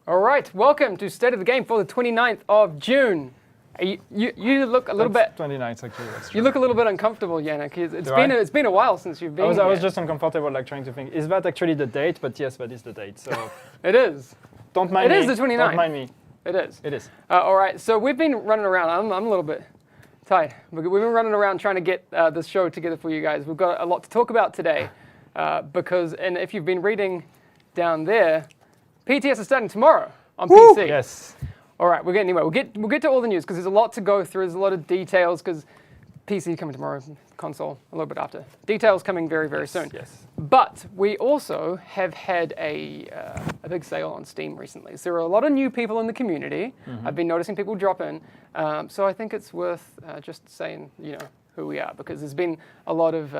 All right, welcome to State of the Game for the 29th of June. You look a little bit. 29th actually. That's true. You look a little bit uncomfortable, Yannick. It's been a while since you've been here. I was just uncomfortable, like trying to think. Is that actually the date? But yes, that is the date. So it is. Don't mind me. It is the 29th. Don't mind me. It is. It is. All right, so we've been running around. I'm a little bit tired. We've been running around trying to get this show together for you guys. We've got a lot to talk about today because, and if you've been reading down there, PTS is starting tomorrow on PC. Yes. All right, we'll get to all the news because there's a lot to go through. There's a lot of details because PC coming tomorrow, console a little bit after. Details coming very, very soon. Yes. But we also have had a big sale on Steam recently. So there are a lot of new people in the community. Mm-hmm. I've been noticing people drop in. So I think it's worth just saying, who we are because there's been a lot of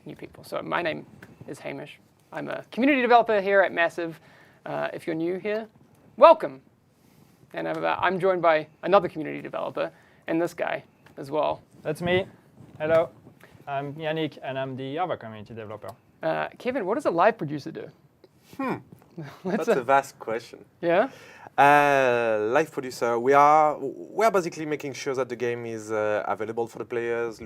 new people. So my name is Hamish. I'm a community developer here at Massive. If you're new here, welcome. And I'm joined by another community developer and this guy as well. That's me. Hello. I'm Yannick, and I'm the other community developer. Kevin, what does a live producer do? That's a vast question. Yeah? Live producer, we are basically making sure that the game is available for the players,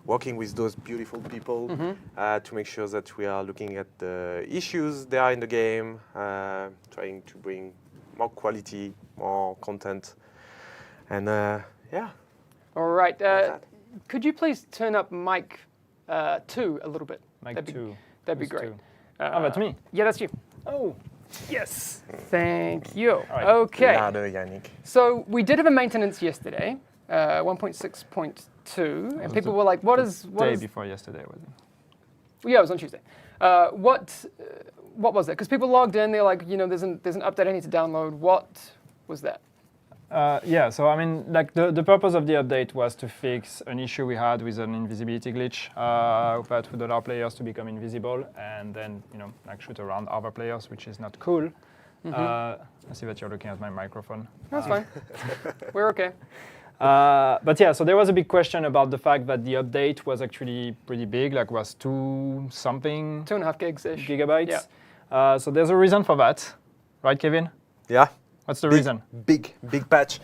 working with those beautiful people to make sure that we are looking at the issues there are in the game, trying to bring more quality, more content, and yeah. All right. Could you please turn up mic 2 a little bit? Mic 2. That'd be great. That's me. Yeah, that's you. Oh. Yes. Thank you. Right. Okay. Louder, Yannick. So we did have a maintenance yesterday, 1.6.2, and people were like, "What is?" Day before yesterday, was it? Yeah, it was on Tuesday. What was that? Because people logged in, they're like, there's an update I need to download. What was that? Yeah, so I mean, like the purpose of the update was to fix an issue we had with an invisibility glitch that would allow players to become invisible and then, like shoot around other players, which is not cool. I see that you're looking at my microphone. That's fine. We're okay. But yeah, so there was a big question about the fact that the update was actually pretty big, like was 2.5 gigs-ish. gigabytes. Yeah. So there's a reason for that, right, Kevin? Yeah. What's the reason? Big patch.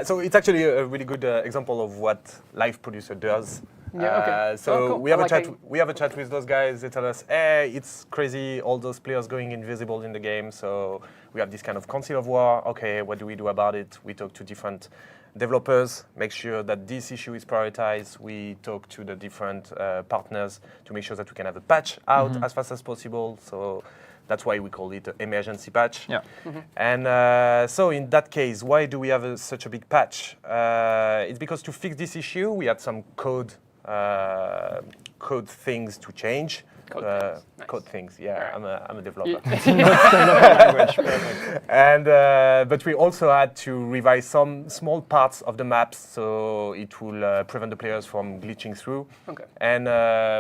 So it's actually a really good example of what live producer does. Yeah, okay. So cool. we have a chat with those guys. They tell us, hey, it's crazy, all those players going invisible in the game. So we have this kind of council of war. Okay, what do we do about it? We talk to different developers, make sure that this issue is prioritized. We talk to the different partners to make sure that we can have a patch out as fast as possible. So that's why we call it an emergency patch. Yeah. And so in that case, why do we have such a big patch? It's because to fix this issue, we had some code things to change. Nice. Code things, yeah. Right. I'm a developer. And but we also had to revise some small parts of the maps, so it will prevent the players from glitching through. Okay. And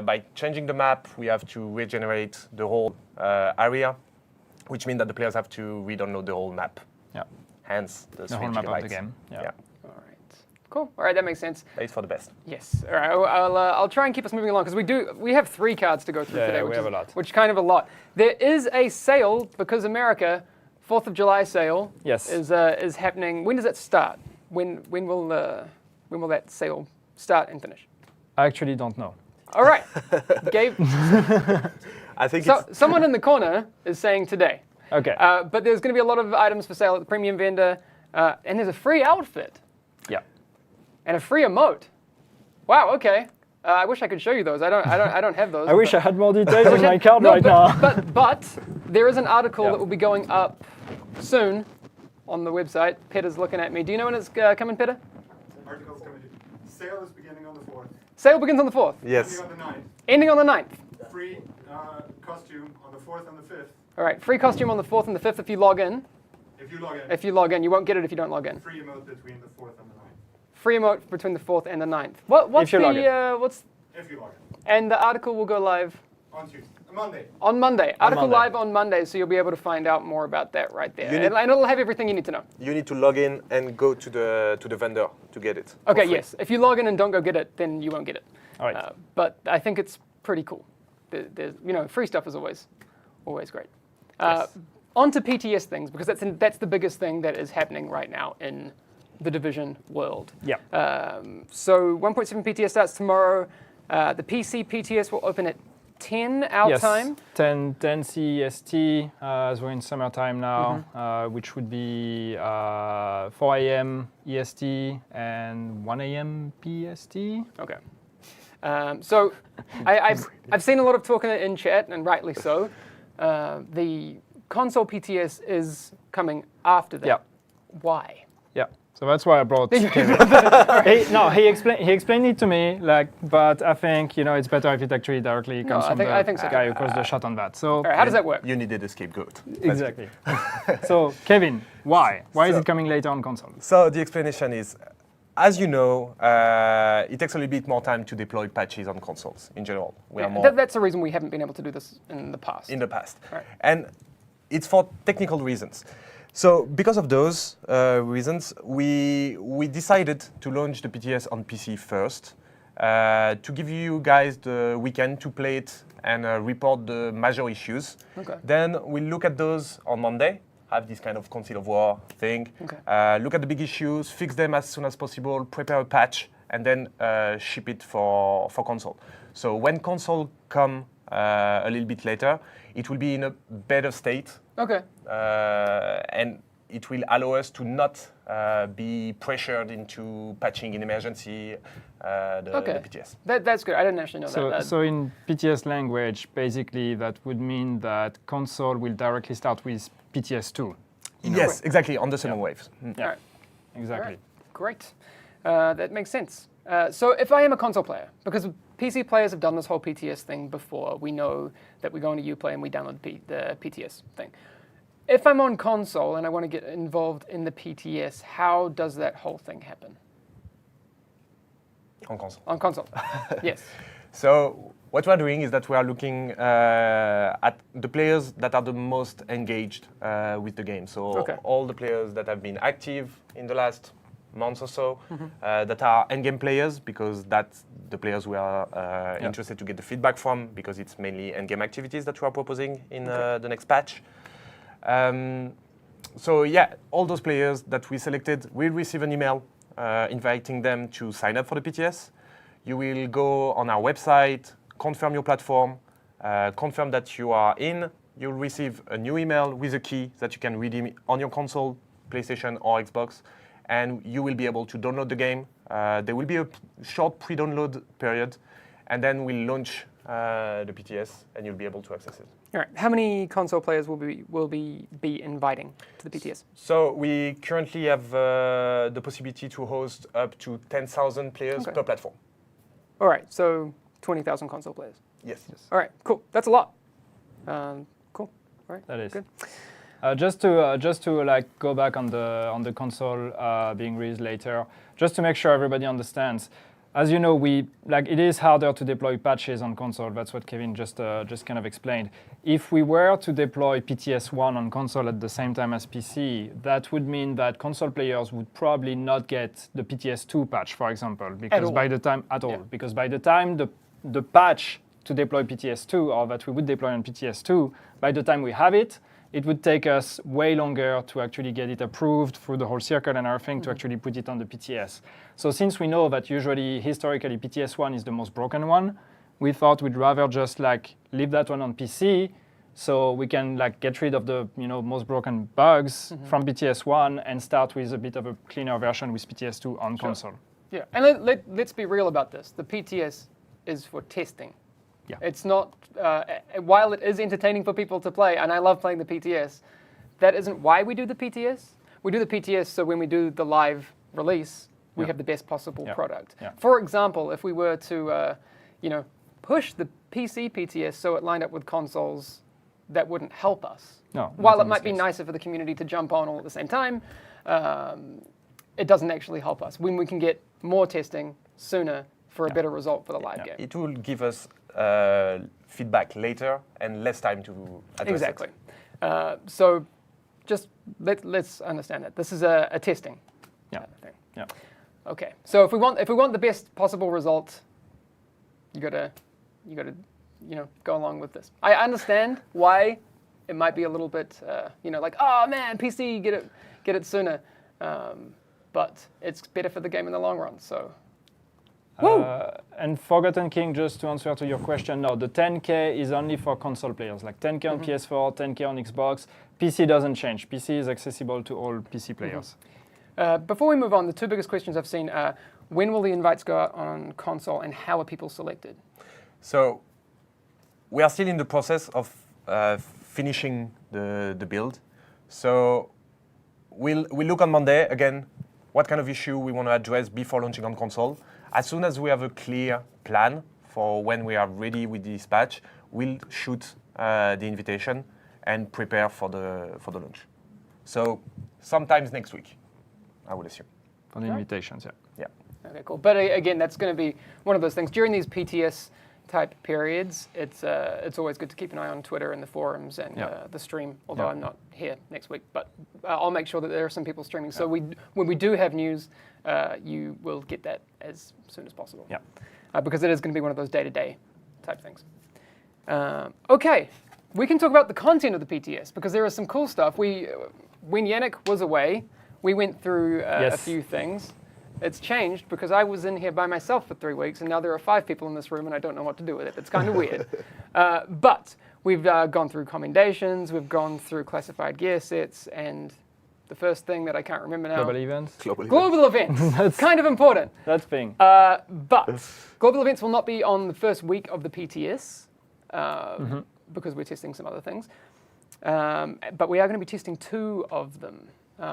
by changing the map, we have to regenerate the whole area, which means that the players have to re-download the whole map. Yeah. Hence the 3 whole map gigabytes. of the game. Yeah. All right. Cool. All right, that makes sense. It's for the best. Yes. All right. I'll try and keep us moving along because we have 3 cards to go through today, we have a lot. Which is kind of a lot. There is a sale because America, 4th of July sale. Yes. Is happening. When does that start? When will that sale start and finish? I actually don't know. All right. Gabe. I think Someone in the corner is saying today. Okay. But there's going to be a lot of items for sale at the premium vendor, and there's a free outfit. Yeah. And a free emote. Wow. Okay. I wish I could show you those. I don't have those. I wish I had more details on my card right now. But there is an article that will be going up soon on the website. Peter's looking at me. Do you know when it's coming, Peter? Article's coming. Sale is beginning on the 4th. Sale begins on the 4th. Yes. Ending on the 9th. Ending on the 9th. Free costume on the 4th and the 5th. All right. Free costume on the 4th and the 5th if you log in. If you log in. If you log in, you won't get it if you don't log in. Free emote between the 4th and the 9th. Free emote between the 4th and the 9th. What's If you log in. what's? If you log in. And the article will go live On Tuesday. Monday. on Monday. Article Monday. live on Monday, so you'll be able to find out more about that right there. And it'll have everything you need to know. You need to log in and go to the vendor to get it. for Okay, free. yes. If you log in and don't go get it, then you won't get it. All right. But I think it's pretty cool. There's, free stuff is always great. Yes. onto PTS things, because that's the biggest thing that is happening right now in the Division world. Yeah. So 1.7 PTS starts tomorrow. The PC PTS will open at 10 our Yes, time. 10 CEST, as we're in summertime now, which would be 4 a.m. EST and 1 a.m. PST. Okay. So I've seen a lot of talk in chat, and rightly so. The console PTS is coming after that. Yeah. Why? Yeah. So that's why I brought Kevin. He explained it to me, but I think it's better if it actually directly comes from I think so. guy who calls the shot on that. So All right, how does that work? You needed a scapegoat. exactly. So Kevin, why? Why is it coming later on console? So the explanation is, as you know, it takes a little bit more time to deploy patches on consoles in general. We are more That's the reason we haven't been able to do this in the past. Right. Right. And it's for technical reasons. So because of those reasons, we decided to launch the PTS on PC first, to give you guys the weekend to play it and report the major issues. Okay. Then we'll look at those on Monday, have this kind of Council of War thing, Okay. look at the big issues, fix them as soon as possible, prepare a patch, and then ship it for console. So when console come a little bit later, it will be in a better state. Okay. And it will allow us to not be pressured into patching in emergency the PTS. That's good. I didn't actually know that. So in PTS language, basically that would mean that console will directly start with PTS2. Yes, exactly, on the second wave. Yeah, All right. exactly. All right. Great. That makes sense. So if I am a console player, because PC players have done this whole PTS thing before, we know that we go into Uplay and we download the PTS thing. If I'm on console and I want to get involved in the PTS, how does that whole thing happen? On console. On console, yes. So what we're doing is that we are looking at the players that are the most engaged with the game. So all the players that have been active in the last months or so, that are endgame players, because that's the players we are interested to get the feedback from, because it's mainly endgame activities that we are proposing in the next patch. So yeah, all those players that we selected will receive an email inviting them to sign up for the PTS. You will go on our website, confirm your platform, confirm that you are in. You'll receive a new email with a key that you can redeem on your console, PlayStation or Xbox, and you will be able to download the game. There will be a short pre-download period, and then we'll launch the PTS, and you'll be able to access it. All right. How many console players will be inviting to the PTS? So we currently have the possibility to host up to 10,000 players per platform. All right. So 20,000 console players. Yes. All right. Cool. That's a lot. Cool. All right. That is. Good. Just to like go back on the console being released later, just to make sure everybody understands. As you know, it is harder to deploy patches on console. That's what Kevin just kind of explained. If we were to deploy PTS1 on console at the same time as PC, that would mean that console players would probably not get the PTS2 patch, for example, because by the time the patch to deploy PTS2, or that we would deploy on PTS2, by the time we have it, it would take us way longer to actually get it approved through the whole circle and everything to actually put it on the PTS. So since we know that usually, historically, PTS1 is the most broken one, we thought we'd rather just leave that one on PC so we can get rid of the most broken bugs from PTS1 and start with a bit of a cleaner version with PTS2 on console. Yeah, and let's be real about this. The PTS is for testing. Yeah. It's not, while it is entertaining for people to play, and I love playing the PTS, that isn't why we do the PTS. We do the PTS so when we do the live release, we have the best possible product. Yeah. For example, if we were to, push the PC PTS so it lined up with consoles, that wouldn't help us. No. While it might be nicer for the community to jump on all at the same time, it doesn't actually help us. When we can get more testing sooner for a better result for the live game. It will give us feedback later and less time to address Exactly. So just let's understand that this is a testing thing. Yeah. Okay. So if we want the best possible result, you gotta go along with this. I understand why it might be a little bit, like, oh man, PC, get it sooner. But it's better for the game in the long run. So, and Forgotten King, just to answer to your question, no, the 10K is only for console players, like 10K on PS4, 10K on Xbox. PC doesn't change. PC is accessible to all PC players. Before we move on, the two biggest questions I've seen are, when will the invites go out on console, and how are people selected? So we are still in the process of finishing the build. So we'll look on Monday, again, what kind of issue we want to address before launching on console. As soon as we have a clear plan for when we are ready with this patch, we'll shoot the invitation and prepare for the launch. So sometimes next week, I would assume. For the invitations, yeah. Yeah. Okay, cool. But again, that's going to be one of those things. During these PTS type periods, it's always good to keep an eye on Twitter and the forums and the stream, although I'm not here next week. But I'll make sure that there are some people streaming. So when we do have news, you will get that as soon as possible. Yeah. Because it is going to be one of those day-to-day type things. Okay, we can talk about the content of the PTS, because there is some cool stuff. When Yannick was away, we went through a few things. It's changed because I was in here by myself for 3 weeks, and now there are 5 people in this room, and I don't know what to do with it. It's kind of weird. But we've gone through commendations, we've gone through classified gear sets, and the first thing that I can't remember now. Global events. Global events. That's kind of important. That's thing. But global events will not be on the first week of the PTS because we're testing some other things. But we are going to be testing 2 of them.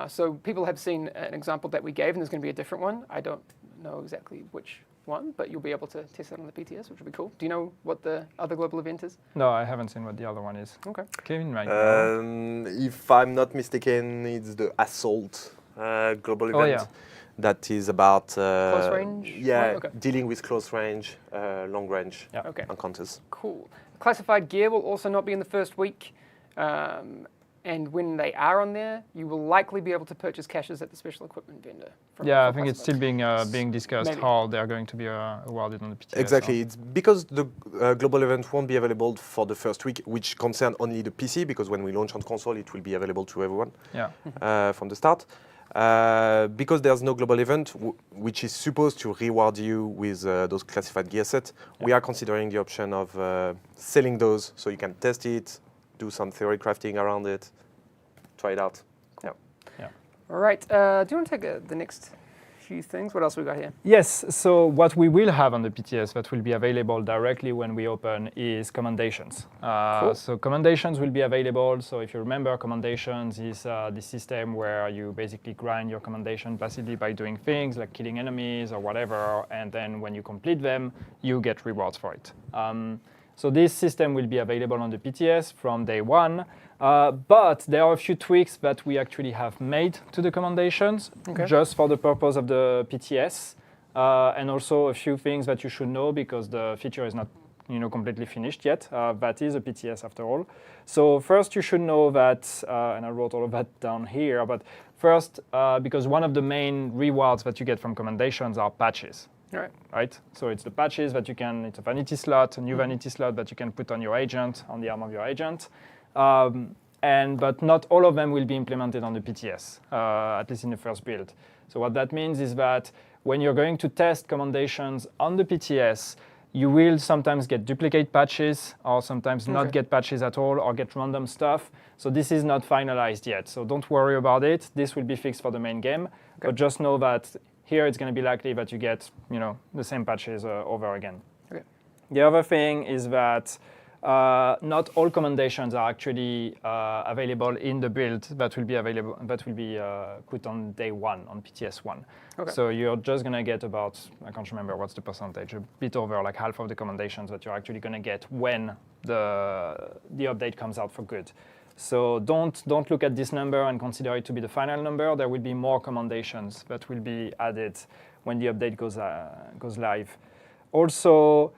So people have seen an example that we gave, and there's going to be a different one. I don't know exactly which one, but you'll be able to test it on the PTS, which will be cool. Do you know what the other global event is? No, I haven't seen what the other one is. Okay. Kevin, right? If I'm not mistaken, it's the Assault global event. Yeah. That is about Close range? Yeah, Okay. dealing with close range, long range Okay. encounters. Cool. Classified gear will also not be in the first week. And when they are on there, you will likely be able to purchase caches at the special equipment vendor. I think it's still being discussed Maybe. how they are going to be awarded on the PTS. Exactly. It's because the global event won't be available for the first week, which concern only the PC, because when we launch on console, it will be available to everyone from the start. Because there's no global event, which is supposed to reward you with those classified gear sets, we are considering the option of selling those so you can test it, do some theory crafting around it, try it out. Cool. All right. Do you want to take the next few things? What else we got here? Yes, so what we will have on the PTS that will be available directly when we open is commendations. Cool. So commendations will be available. So if you remember, commendations is the system where you basically grind your commendation passively by doing things like killing enemies or whatever, and then when you complete them, you get rewards for it. So this system will be available on the PTS from day 1, but there are a few tweaks that we actually have made to the commendations just for the purpose of the PTS, and also a few things that you should know because the feature is not completely finished yet. That is a PTS after all. So first you should know that, and I wrote all of that down here, but first, because one of the main rewards that you get from commendations are patches. Right? So it's the patches that it's a vanity slot, a new vanity slot that you can put on your agent, on the arm of your agent. But not all of them will be implemented on the PTS, at least in the first build. So what that means is that when you're going to test commendations on the PTS, you will sometimes get duplicate patches or sometimes not get patches at all or get random stuff. So this is not finalized yet. So don't worry about it. This will be fixed for the main game. But just know that here it's going to be likely that you get, the same patches over again. Okay. The other thing is that not all commendations are actually available in the build that will be put on day 1 on PTS 1. Okay. So you're just going to get about, I can't remember what's the percentage, a bit over like half of the commendations that you're actually going to get when the update comes out for good. So don't look at this number and consider it to be the final number. There will be more commendations that will be added when the update goes live. Also,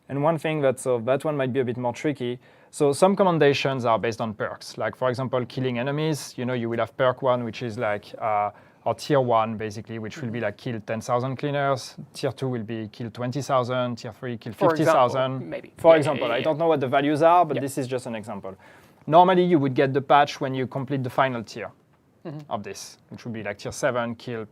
and one thing that one might be a bit more tricky. So some commendations are based on perks. Like for example, killing enemies. You will have perk 1, which is like or tier 1 basically, which will be like kill 10,000 cleaners. Tier 2 will be kill 20,000. Tier 3 kill 50,000. Maybe. For example, I don't know what the values are, but this is just an example. Normally, you would get the patch when you complete the final tier of this, which would be like tier 7, kill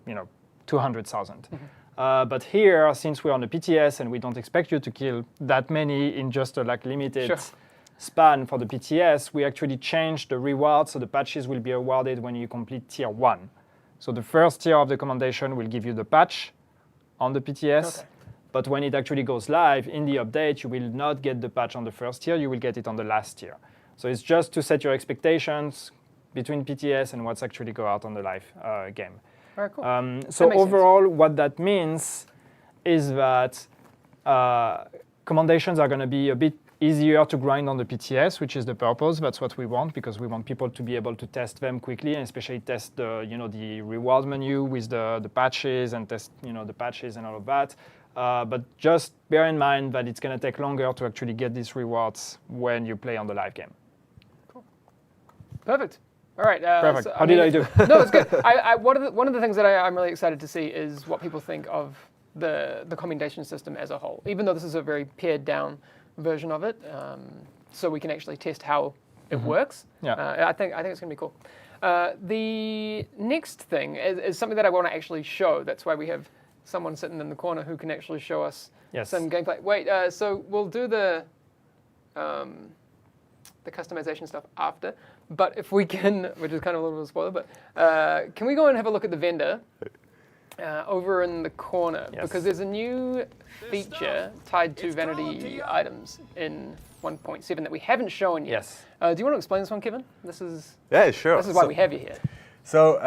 200,000. But here, since we're on the PTS and we don't expect you to kill that many in just a limited span for the PTS, we actually change the reward, so the patches will be awarded when you complete tier 1. So the first tier of the commendation will give you the patch on the PTS, but when it actually goes live in the update, you will not get the patch on the first tier, you will get it on the last tier. So it's just to set your expectations between PTS and what's actually go out on the live game. Very cool. So overall, what that means is that commendations are going to be a bit easier to grind on the PTS, which is the purpose. That's what we want, because we want people to be able to test them quickly, and especially test the the reward menu with the patches and test the patches and all of that. But just bear in mind that it's going to take longer to actually get these rewards when you play on the live game. Perfect. All right. Perfect. So, How did I do? No, it's good. One of the things that I'm really excited to see is what people think of the commendation system as a whole. Even though this is a very pared down version of it, so we can actually test how it works. Yeah. I think it's going to be cool. The next thing is something that I want to actually show. That's why we have someone sitting in the corner who can actually show us some gameplay. Wait. So we'll do the customization stuff after. But if we can, which is kind of a little bit of a spoiler, but can we go and have a look at the vendor over in the corner? Yes. Because there's a new feature tied to vanity items in 1.7 that we haven't shown yet. Yes. Do you want to explain this one, Kevin? This is Sure. This is why we have you here. So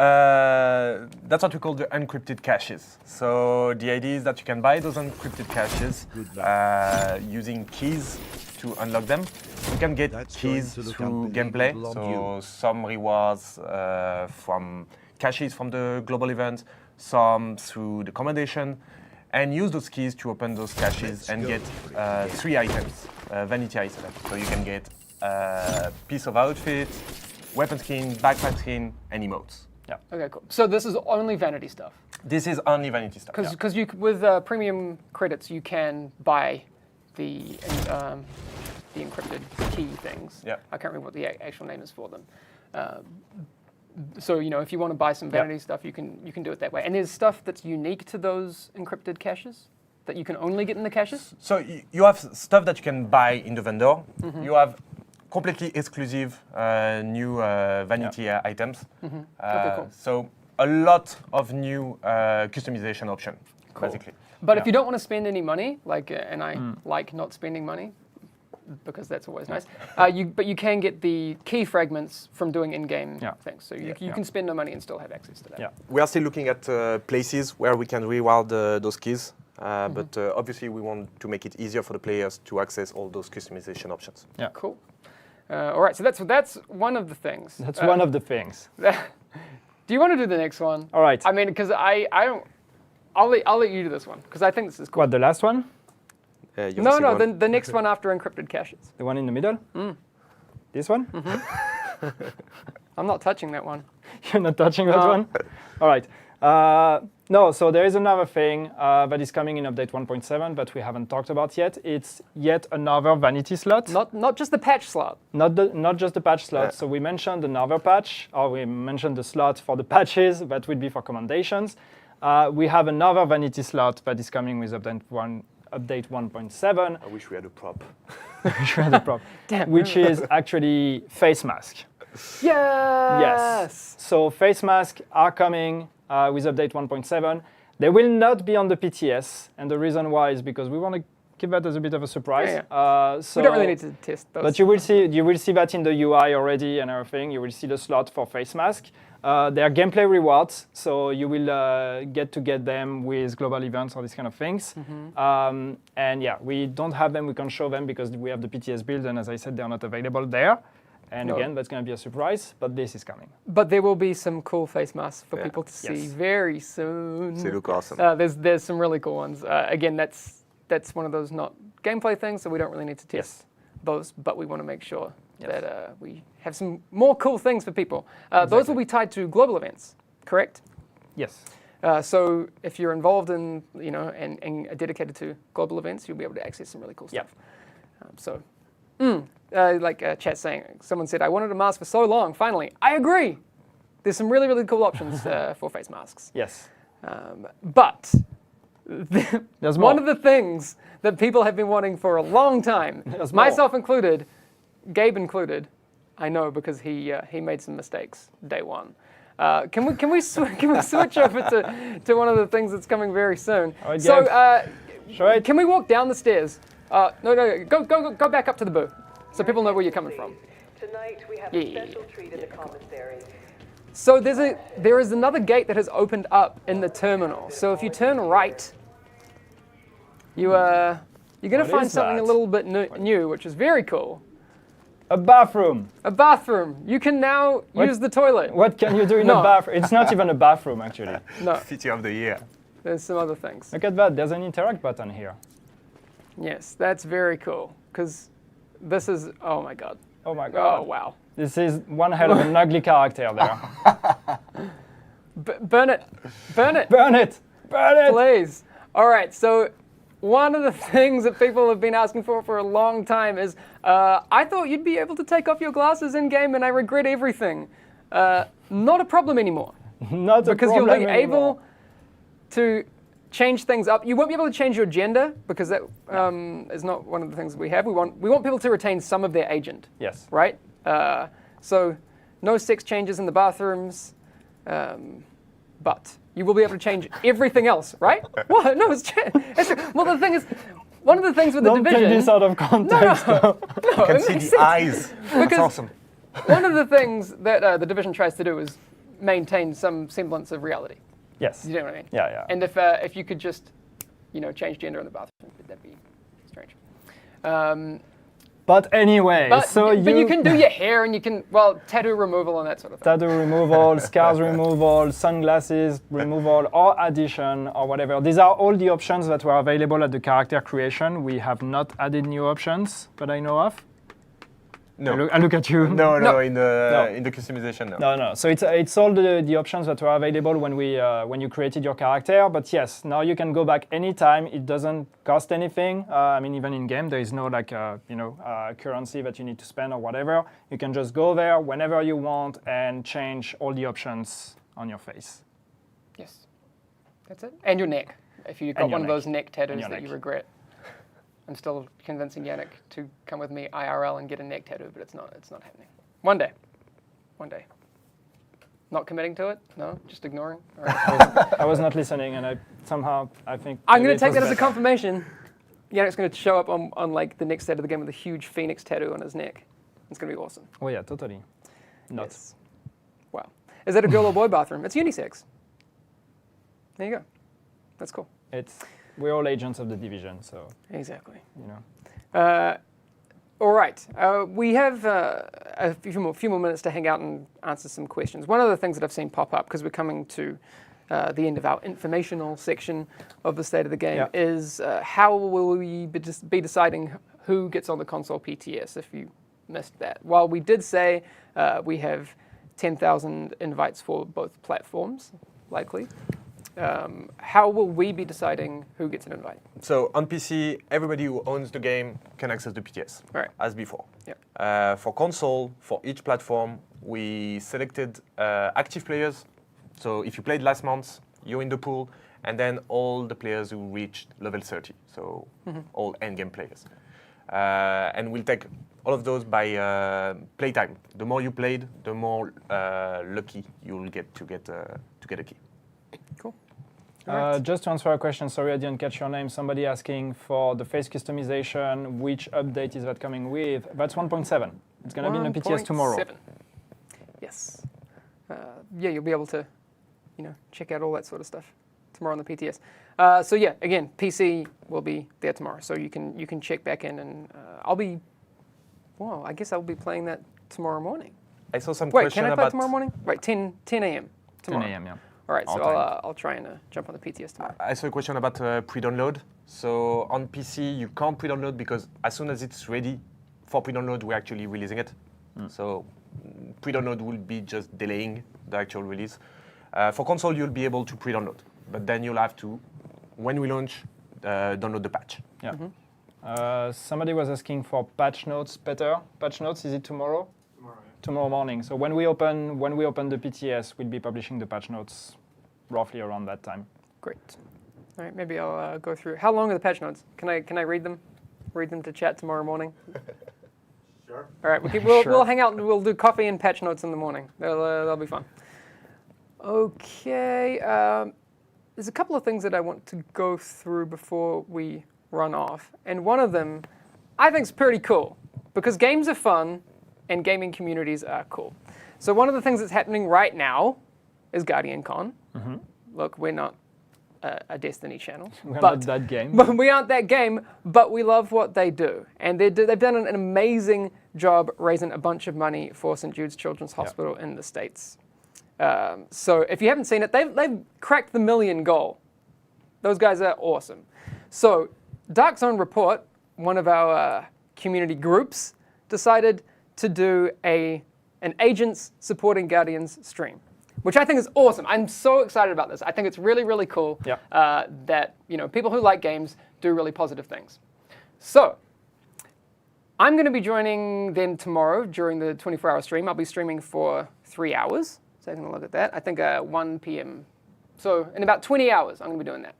that's what we call the encrypted caches. So the idea is that you can buy those encrypted caches using keys to unlock them. You can get keys through gameplay, so some rewards from caches from the global event, some through the commendation, and use those keys to open those caches and get 3 items, vanity items. So you can get a piece of outfit, weapon skin, backpack skin, and emotes. Yeah. Okay, cool. So this is only vanity stuff. This is only vanity stuff. Because you with premium credits you can buy the encrypted key things. Yeah. I can't remember what the actual name is for them. So if you want to buy some vanity stuff, you can do it that way. And there's stuff that's unique to those encrypted caches that you can only get in the caches. So you have stuff that you can buy in the vendor. You have completely exclusive new vanity items. Okay, cool. So a lot of new customization options, basically. But if you don't want to spend any money, and I like not spending money, because that's always nice. But you can get the key fragments from doing in-game things. So you can spend no money and still have access to that. Yeah. We are still looking at places where we can reward those keys. But obviously, we want to make it easier for the players to access all those customization options. Yeah. Cool. All right. So that's one of the things. That's one of the things. Do you want to do the next one? All right. I mean, because I don't. I'll let you do this one because I think this is cool. What, the last one? No, the next one after encrypted caches. The one in the middle? This one? I'm not touching that one. You're not touching that one? All right. No, so there is another thing that is coming in update 1.7 that we haven't talked about yet. It's yet another vanity slot. Not just the patch slot. Not just the patch slot. So we mentioned another patch, or we mentioned the slot for the patches that would be for commendations. We have another vanity slot that is coming with update 1.7. I wish we had a prop. Damn. Which is actually face mask. Yes. So face masks are coming with update 1.7. They will not be on the PTS, and the reason why is because we want to keep that as a bit of a surprise. So we don't really need to test those. But you will see that in the UI already and everything. You will see the slot for face mask. They are gameplay rewards, so you will get them with global events or these kind of things. And yeah, we don't have them. We can't show them because we have the PTS build, and as I said, they are not available there. And again, that's going to be a surprise, but this is coming. But there will be some cool face masks for people to see very soon. They look awesome. There's some really cool ones. Again, that's one of those not gameplay things, so we don't really need to test those, but we want to make sure that we have some more cool things for people. Those will be tied to global events, correct? Yes. So if you're involved in, and are dedicated to global events, you'll be able to access some really cool stuff. So Chat saying, someone said, I wanted a mask for so long, finally. I agree. There's some really, really cool options for face masks. Yes. But There's one more. of the things that people have been wanting for a long time, There's more. myself included, Gabe included, I know because he made some mistakes day one. Can we switch over to one of the things that's coming very soon? All right, So Gabe. can we walk down the stairs? No, go back up to the booth so people know where you're coming from. Tonight we have Yeah. a special treat in the commissary. So there is another gate that has opened up in the terminal. So if you turn right, you're going to What find is something that? a little bit new, which is very cool. A bathroom. A bathroom. You can now use the toilet. What can you do in No. a bathroom? It's not even a bathroom, actually. No, City of the year. there's some other things. Look at that. There's an interact button here. Yes, that's very cool because this is, oh my God. Oh my god. Oh, wow. This is one hell of an ugly character there. Burn it. Burn it. Burn it! Burn it! Please. All right, so one of the things that people have been asking for a long time is, I thought you'd be able to take off your glasses in-game and I regret everything. Not a problem anymore. Not a Because you'll problem be anymore. able to change things up. You won't be able to change your gender because that is not one of the things we have. We want people to retain some of their agent, Yes. right? So no sex changes in the bathrooms, but you will be able to change everything else, right? What? No, it's well, the thing is, one of the things with the Don't division. take this out of context. No, You can it see makes the sense. eyes. That's Because- awesome. One of the things that the division tries to do is maintain some semblance of reality. Yes. You know what I mean? Yeah, yeah. And if you could just, change gender in the bathroom, that'd be strange. But anyway, But so you can do your hair and you can tattoo removal and that sort of thing. tattoo removal, scars removal, sunglasses removal, or addition, or whatever. These are all the options that were available at the character creation. We have not added new options that I know of. No. I look at you. No, No. in the customization, no. No. So it's all the options that were available when you created your character. But yes, now you can go back anytime. It doesn't cost anything. Even in game, there is no currency that you need to spend or whatever. You can just go there whenever you want and change all the options on your face. Yes, that's it. And your neck, if you've got And your one of neck. those neck tattoos And your that you neck. regret. I'm still convincing Yannick to come with me IRL and get a neck tattoo, but it's not happening. One day. Not committing to it? No, just ignoring. All right. I was not listening, and I think I'm maybe going it to take was that as a better. confirmation. Yannick's going to show up on like the next set of the game with a huge phoenix tattoo on his neck. It's going to be awesome. Oh yeah, totally. Not. Yes. Wow. Is that a girl or boy bathroom? It's unisex. There you go. That's cool. We're all agents of the division, so Exactly. you know. All right. We have a few more minutes to hang out and answer some questions. One of the things that I've seen pop up, because we're coming to the end of our informational section of the state of the game, Yeah. is how will we be deciding who gets on the console PTS, if you missed that. While we did say we have 10,000 invites for both platforms, likely, how will we be deciding who gets an invite? So on PC, everybody who owns the game can access the PTS, Right. as before. Yep. For console, for each platform, we selected active players. So if you played last month, you're in the pool, and then all the players who reached level 30, so all endgame players. And we'll take all of those by playtime. The more you played, the more lucky you'll get to get a key. Cool. Alright. Just to answer a question, sorry I didn't catch your name. Somebody asking for the face customization. Which update is that coming with? That's 1.7. It's going to be in the PTS tomorrow. 1.7. Yes. You'll be able to, check out all that sort of stuff tomorrow on the PTS. So yeah, again, PC will be there tomorrow, so you can check back in, and I guess I'll be playing that tomorrow morning. I saw some Wait, question can I play about tomorrow morning? Right, 10 a.m. 10 tomorrow. a.m. Yeah. All right, so All time. I'll try and jump on the PTS tomorrow. I saw a question about pre-download. So on PC, you can't pre-download because as soon as it's ready for pre-download, we're actually releasing it. So pre-download will be just delaying the actual release. For console, you'll be able to pre-download, but then you'll have to, when we launch, download the patch. Yeah. Somebody was asking for patch notes. Peter, patch notes, is it tomorrow? Tomorrow, yeah. Tomorrow morning. So when we open the PTS, we'll be publishing the patch notes roughly around that time. Great. All right, maybe I'll go through. How long are the patch notes? Can I read them? Read them to chat tomorrow morning? Sure. All right, Sure. we'll hang out and we'll do coffee and patch notes in the morning. That'll be fun. Okay, there's a couple of things that I want to go through before we run off. And one of them I think is pretty cool because games are fun and gaming communities are cool. So one of the things that's happening right now is Guardian Con. Mm-hmm. Look, we're not a Destiny channel. We're but not that game. But we aren't that game, but we love what they do. And they've done an amazing job raising a bunch of money for St. Jude's Children's Hospital in the States. So if you haven't seen it, they've cracked the $1 million goal. Those guys are awesome. So Dark Zone Report, one of our community groups, decided to do an Agents Supporting Guardians stream, which I think is awesome. I'm so excited about this. I think it's really, really cool that people who like games do really positive things. So I'm going to be joining them tomorrow during the 24-hour stream. I'll be streaming for 3 hours. So I'm going to look at that. I think 1 p.m. So in about 20 hours, I'm going to be doing that.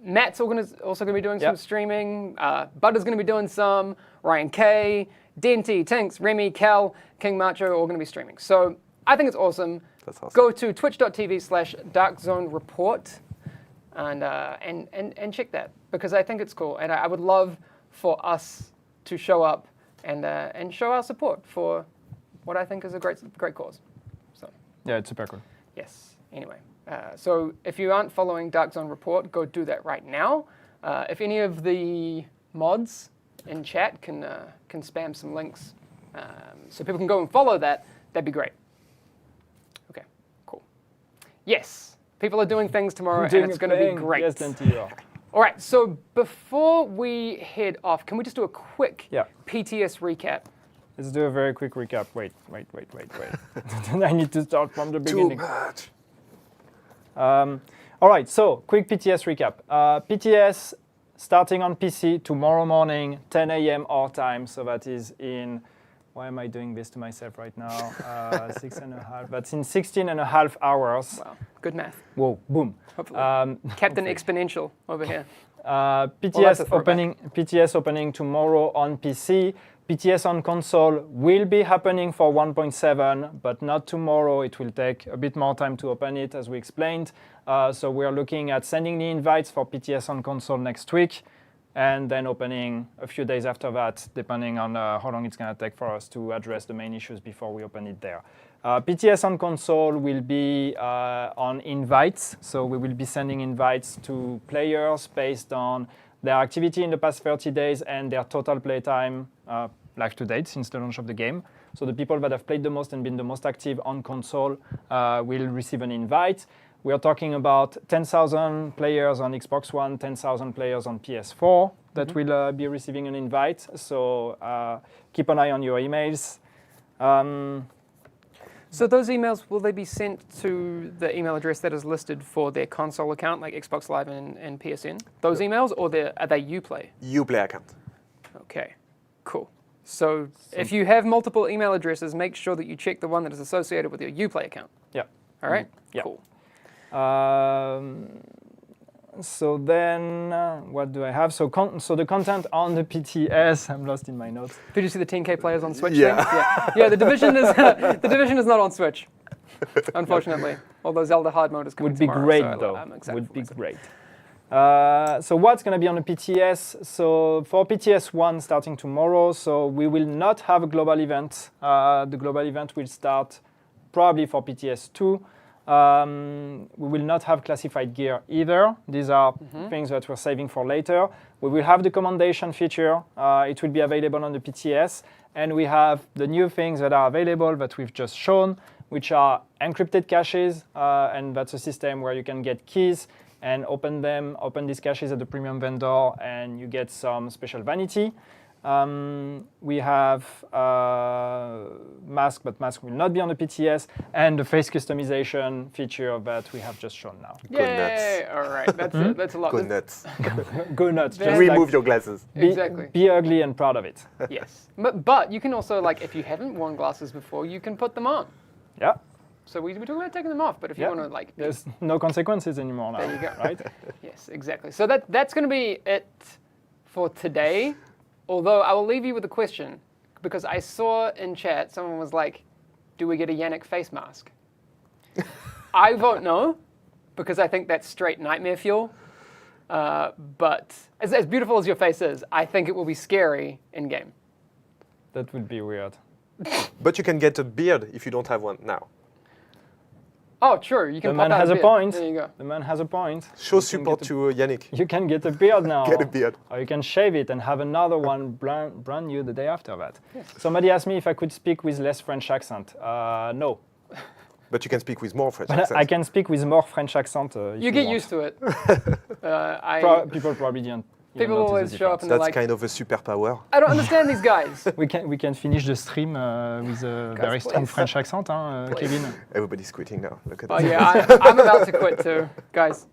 Matt's also going to be doing some streaming. Butter's going to be doing some. Ryan K, Denty, Tinks, Remy, Cal, King Macho, all going to be streaming. So I think it's awesome. That's awesome. Go to twitch.tv/DarkZoneReport and check that because I think it's cool. And I would love for us to show up and show our support for what I think is a great cause. So Yeah, it's super cool. yes. Anyway, so if you aren't following Dark Zone Report, go do that right now. If any of the mods in chat can spam some links so people can go and follow that, that'd be great. Okay, cool. Yes, people are doing things tomorrow, and it's going to be great. Yes, Denty, you are. All right, so before we head off, can we just do a quick Yeah. PTS recap? Let's do a very quick recap. Wait. I need to start from the beginning. Too much. All right, so quick PTS recap. PTS starting on PC tomorrow morning, 10 a.m. our time. So that is in, why am I doing this to myself right now? 6.5. That's in 16.5 hours. Wow, good math. Whoa, boom. Hopefully. hopefully. Captain Exponential over here. PTS opening tomorrow on PC. PTS on console will be happening for 1.7, but not tomorrow. It will take a bit more time to open it, as we explained. So we're looking at sending the invites for PTS on console next week, and then opening a few days after that, depending on how long it's going to take for us to address the main issues before we open it there. PTS on console will be on invites, so we will be sending invites to players based on their activity in the past 30 days and their total playtime live to date since the launch of the game. So the people that have played the most and been the most active on console will receive an invite. We are talking about 10,000 players on Xbox One, 10,000 players on PS4 that will be receiving an invite. So keep an eye on your emails. So those emails, will they be sent to the email address that is listed for their console account, like Xbox Live and PSN? Those emails, or are they Uplay? Uplay account. Okay, cool. So if you have multiple email addresses, make sure that you check the one that is associated with your Uplay account. Yeah. All right? Yeah. Cool. So then, what do I have? So the content on the PTS, I'm lost in my notes. Did you see the 10K players on Switch Yeah. thing? Yeah. The division is not on Switch, unfortunately. Although Zelda Hard Mode is coming Would be tomorrow, great so though. I'm excited Would for be myself. great. So what's going to be on the PTS? So for PTS 1 starting tomorrow, so we will not have a global event. The global event will start probably for PTS 2. We will not have classified gear either. These are things that we're saving for later. We will have the commendation feature. It will be available on the PTS. And we have the new things that are available that we've just shown, which are encrypted caches. And that's a system where you can get keys and open these caches at the premium vendor, and you get some special vanity. We have mask, but mask will not be on the PTS, and the face customization feature that we have just shown now. Yay! All right, that's it. That's a lot. Go nuts. Go nuts. Then- Just Remove your glasses. Exactly. Be ugly and proud of it. Yes, but you can also, like, if you haven't worn glasses before, you can put them on. Yeah. So we talk about taking them off, but if you Yeah. want to, like, There's no consequences anymore now. There you go. Right? yes, exactly. So that's going to be it for today. Although I will leave you with a question, because I saw in chat someone was like, "Do we get a Yannick face mask?" I vote no, because I think that's straight nightmare fuel. But as beautiful as your face is, I think it will be scary in game. That would be weird. But you can get a beard if you don't have one now. Oh, true. You can The pop man out has a beard. point. There you go. The man has a point. Show You can support get to Yannick. You can get a beard now. Get a beard. Or you can shave it and have another one brand new the day after that. Somebody asked me if I could speak with less French accent. No. But you can speak with more French But accent. I can speak with more French accent. If You get want. used to it. People probably didn't. even People notice always the show up difference. and they're That's like, kind of a superpower. I don't understand these guys. We can finish the stream with a Guys, very strong please. French accent, hein, Please. Kevin. Everybody's quitting now. Look at Oh that. yeah, I'm about to quit too, guys.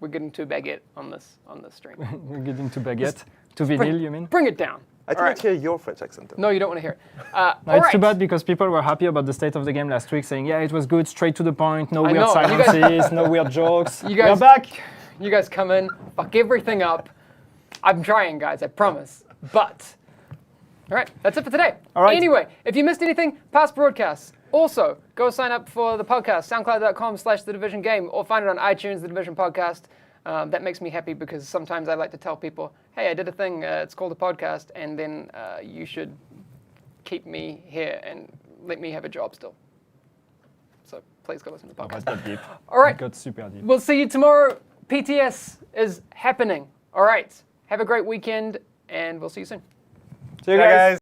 We're getting too baguette on this stream. We're getting to baguette, to vinyl, you mean? Bring it down. I All didn't right. hear your French accent. Though. No, you don't want to hear it. No, All it's too right. bad because people were happy about the state of the game last week, saying, yeah, it was good, straight to the point, no I weird know, you guys- silences, no weird jokes. You guys We're back! You guys come in, fuck everything up. I'm trying, guys. I promise. But all right, that's it for today. All right. Anyway, if you missed anything, past broadcasts. Also, go sign up for the podcast, soundcloud.com/thedivision game, or find it on iTunes, The Division Podcast. That makes me happy because sometimes I like to tell people, hey, I did a thing, it's called a podcast, and then you should keep me here and let me have a job still. So please go listen to the Oh, podcast. that got deep. All right. It got super deep. We'll see you tomorrow. PTS is happening. All right. Have a great weekend, and we'll see you soon. See you Bye, guys. guys.